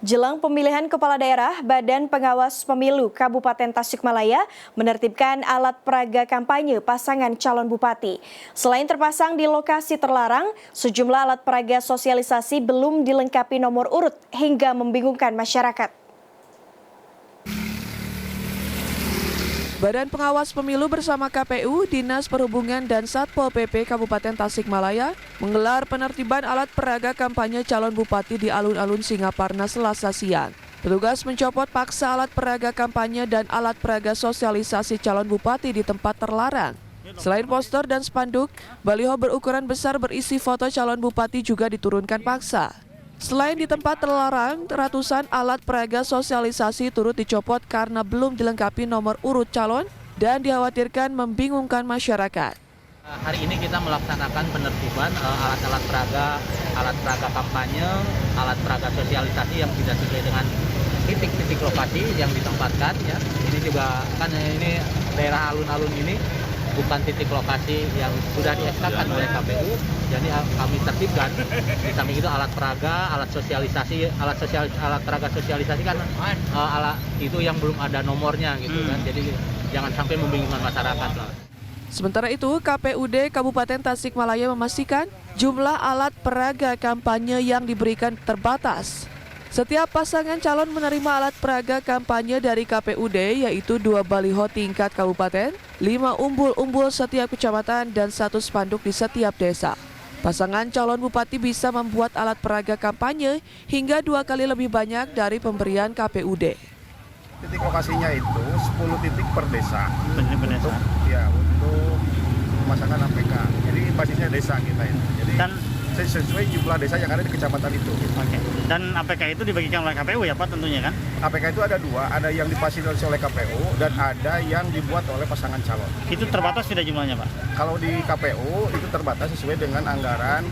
Jelang pemilihan kepala daerah, Badan Pengawas Pemilu Kabupaten Tasikmalaya menertibkan alat peraga kampanye pasangan calon bupati. Selain terpasang di lokasi terlarang, sejumlah alat peraga sosialisasi belum dilengkapi nomor urut hingga membingungkan masyarakat. Badan Pengawas Pemilu bersama KPU, Dinas Perhubungan dan Satpol PP Kabupaten Tasikmalaya menggelar penertiban alat peraga kampanye calon bupati di alun-alun Singaparna Selasa siang. Petugas mencopot paksa alat peraga kampanye dan alat peraga sosialisasi calon bupati di tempat terlarang. Selain poster dan spanduk, baliho berukuran besar berisi foto calon bupati juga diturunkan paksa. Selain di tempat terlarang, ratusan alat peraga sosialisasi turut dicopot karena belum dilengkapi nomor urut calon dan dikhawatirkan membingungkan masyarakat. Hari ini kita melaksanakan penertiban alat peraga kampanye, alat peraga sosialisasi yang tidak sesuai dengan titik-titik lokasi yang ditempatkan. Ya. Ini juga kan ini daerah alun-alun ini bukan titik lokasi yang sudah di-SK-kan oleh KPU, jadi kami tertibkan. Di samping itu alat peraga sosialisasi kan alat itu yang belum ada nomornya gitu kan, jadi jangan sampai membingungkan masyarakat lah. Sementara itu, KPUD Kabupaten Tasikmalaya memastikan jumlah alat peraga kampanye yang diberikan terbatas. Setiap pasangan calon menerima alat peraga kampanye dari KPUD, yaitu 2 baliho tingkat kabupaten, 5 umbul-umbul setiap kecamatan, dan 1 spanduk di setiap desa. Pasangan calon bupati bisa membuat alat peraga kampanye hingga 2 kali lebih banyak dari pemberian KPUD. Titik lokasinya itu 10 titik per desa. Untuk pemasangan APK. Jadi basisnya desa kita itu. Jadi sesuai jumlah desa yang ada di kecamatan itu. Oke. Dan APK itu dibagikan oleh KPU ya Pak tentunya kan? APK itu ada 2, ada yang difasilitasi oleh KPU dan ada yang dibuat oleh pasangan calon. Itu terbatas tidak jumlahnya Pak? Kalau di KPU itu terbatas sesuai dengan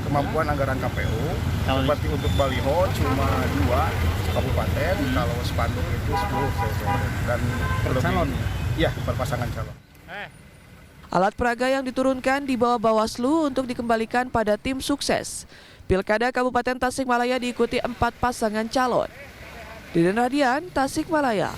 kemampuan anggaran KPU. Seperti untuk baliho cuma 2 kabupaten, kalau spanduk itu 10 dan per calon. Iya, per pasangan calon. Alat peraga yang diturunkan dibawa Bawaslu untuk dikembalikan pada tim sukses. Pilkada Kabupaten Tasikmalaya diikuti 4 pasangan calon. Deden Radian, Tasikmalaya.